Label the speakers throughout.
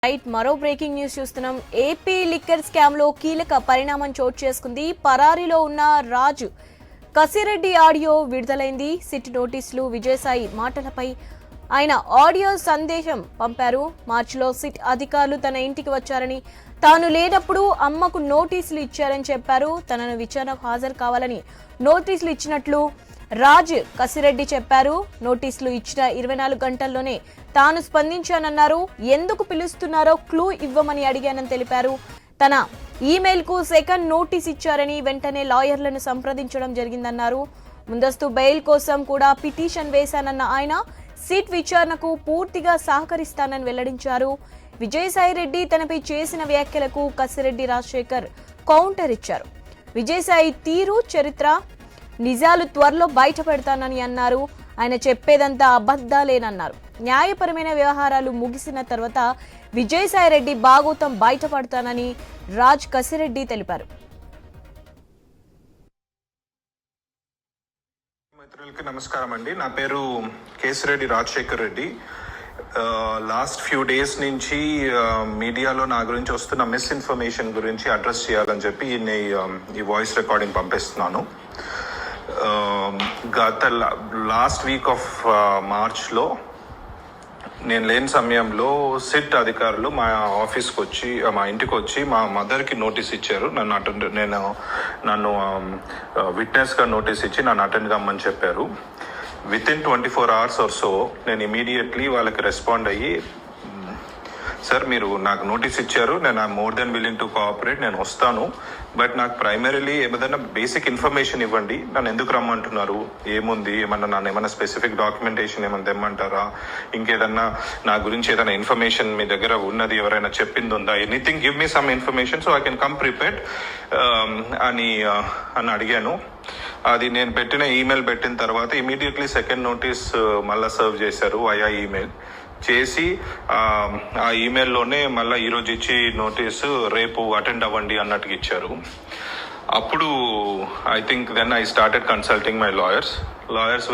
Speaker 1: Right, మరో breaking news చూస్తున్నాం. AP liquor scam లో కీలక పరిణామం చోటు చేసుకుంది. పరారీలో ఉన్న రాజు కసిరెడ్డి ఆడియో విడుదలైంది. సిట్ నోటీసులు, విజయసాయి మాటలపై ఆయన ఆడియో సందేశం పంపారు. మార్చిలో సిట్ అధికారులు తన ఇంటికి వచ్చారని, తాను లేనప్పుడు అమ్మకు నోటీసులు ఇచ్చారని చెప్పారు. తనను విచారణకు హాజరు కావాలని నోటీసులు ఇచ్చినట్లు రాజ్ కసిరెడ్డి చెప్పారు. నోటీసులు ఇచ్చిన 24 గంటల్లోనే తాను స్పందించానన్నారు. ఎందుకు పిలుస్తున్నారో క్లూ ఇవ్వమని అడిగానని తెలిపారు. తన ఈమెయిల్ కు సెకండ్ నోటీస్ ఇచ్చారని, వెంటనే లాయర్లను సంప్రదించడం జరిగిందన్నారు. ముందస్తు బెయిల్ కోసం కూడా పిటిషన్ వేశానన్న ఆయన సిట్ విచారణకు పూర్తిగా సహకరిస్తానని వెల్లడించారు. విజయసాయి రెడ్డి తనపై చేసిన వ్యాఖ్యలకు కసిరెడ్డి రాజశేఖర్ కౌంటర్ ఇచ్చారు. విజయసాయి తీరు, చరిత్ర, నిజాలు త్వరలో బయట పెడతానని అన్నారు. ఆయన చెప్పేదంతా అబద్ధాలేనన్నారు. న్యాయపరమైన వ్యవహారాలు ముగిసిన తర్వాత విజయసాయి రెడ్డి భాగోతం బయటపడతానని రాజ్ కసిరెడ్డి తెలిపారు.
Speaker 2: మిత్రులకి నమస్కారం అండి. నా పేరు Kesireddy Rajasekhar Reddy. Last few days నుంచి మీడియాలో నా గురించి వస్తున్న మిస్ఇన్ఫర్మేషన్ గురించి అడ్రస్ చేయాలని చెప్పి ఈ వాయిస్ రికార్డింగ్ పంపిస్తున్నాను. గత లాస్ట్ వీక్ ఆఫ్ మార్చ్లో నేను లేని సమయంలో సిట్ అధికారులు మా ఆఫీస్కి వచ్చి, మా ఇంటికి వచ్చి మా మదర్కి నోటీస్ ఇచ్చారు. నన్ను విట్నెస్గా నోటీస్ ఇచ్చి నన్ను అటెండ్ కమ్మని చెప్పారు. వితిన్ 24 hours ఆర్ సో నేను ఇమీడియట్లీ వాళ్ళకి రెస్పాండ్ అయ్యి, సార్ మీరు నాకు నోటీస్ ఇచ్చారు, నేను I'm more than willing to cooperate, నేను వస్తాను, బట్ నాకు ప్రైమరీలీ ఏదైనా బేసిక్ ఇన్ఫర్మేషన్ ఇవ్వండి, నన్ను ఎందుకు రమ్మంటున్నారు, ఏముంది, ఏమన్నా స్పెసిఫిక్ డాక్యుమెంటేషన్ ఏమైనా తెమ్మంటారా, ఇంకేదన్నా నా గురించి ఏదైనా ఇన్ఫర్మేషన్ మీ దగ్గర ఉన్నది, ఎవరైనా చెప్పింది ఉందా, anything, give me some information so I can come prepared అని అడిగాను. అది నేను పెట్టిన ఈమెయిల్ పెట్టిన తర్వాత ఇమీడియట్లీ సెకండ్ నోటీస్ మళ్ళీ సర్వ్ చేశారు వయా ఈమెయిల్ చేసి, ఆ ఈమెయిల్లోనే మళ్ళీ ఈరోజు ఇచ్చి నోటీసు రేపు అటెండ్ అవ్వండి అన్నట్టుగా ఇచ్చారు. అప్పుడు I think then I started consulting my lawyers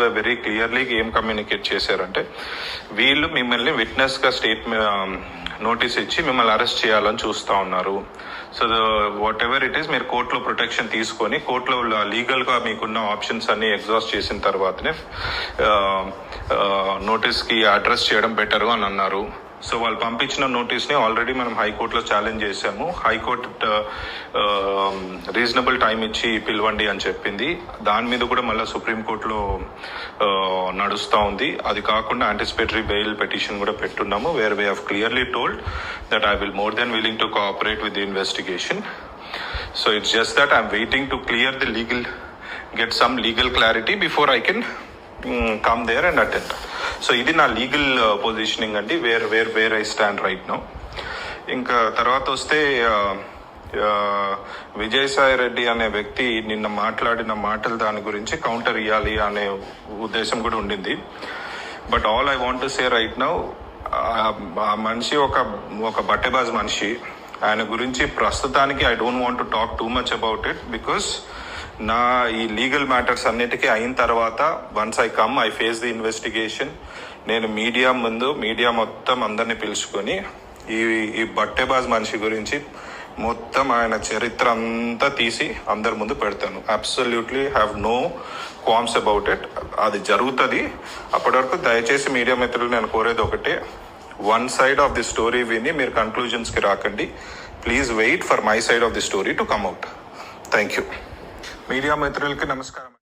Speaker 2: were very clearly ఏం కమ్యూనికేట్ చేశారంటే, వీళ్ళు మిమ్మల్ని విట్నెస్గా నోటీస్ ఇచ్చి మిమ్మల్ని అరెస్ట్ చేయాలని చూస్తూ ఉన్నారు. So what ever it is, మీరు కోర్టులో ప్రొటెక్షన్ తీసుకొని కోర్టులో లీగల్గా మీకున్న ఆప్షన్స్ అన్ని ఎగ్జాస్ట్ చేసిన తర్వాతనే నోటీస్కి అడ్రస్ చేయడం బెటరు అని అన్నారు. సో వాళ్ళు పంపించిన నోటీస్ని ఆల్రెడీ మనం హైకోర్టులో ఛాలెంజ్ చేశాము. హైకోర్టు రీజనబుల్ టైం ఇచ్చి పిలవండి అని చెప్పింది. దాని మీద కూడా మళ్ళీ సుప్రీంకోర్టులో నడుస్తూ ఉంది. అది కాకుండా యాంటిసిపేటరీ బెయిల్ పిటిషన్ కూడా పెట్టున్నాము, where we have clearly told that I will more than willing to cooperate with the investigation. So it's just that I'm waiting to clear the legal, get some legal clarity before I can come there and attend. So ఇది నా legal positioning అండి, where I stand right now. ఇంకా తర్వాత వస్తే విజయసాయి రెడ్డి అనే వ్యక్తి నిన్న మాట్లాడిన మాటలు దాని గురించి కౌంటర్ ఇవ్వాలి అనే ఉద్దేశం కూడా ఉండింది. But all I want to say right now, ఆ మనిషి ఒక బట్టెబాజ్ మనిషి. ఆయన గురించి ప్రస్తుతానికి I don't want to talk too much about it, because నా ఈ లీగల్ మ్యాటర్స్ అన్నిటికీ అయిన తర్వాత once I come, I face the investigation, నేను మీడియా మొత్తం అందరినీ పిలుచుకొని ఈ బట్టెబాజ్ మనిషి గురించి మొత్తం ఆయన చరిత్ర అంతా తీసి అందరి ముందు పెడతాను. Absolutely have no qualms about it. అది జరుగుతుంది. అప్పటి వరకు దయచేసి మీడియా మిత్రులు నేను కోరేది ఒకటే, one side of the story విని మీరు కన్క్లూజన్స్కి రాకండి. Please wait for my side of the story to come out. Thank you. Media మిత్రులకి నమస్కారం.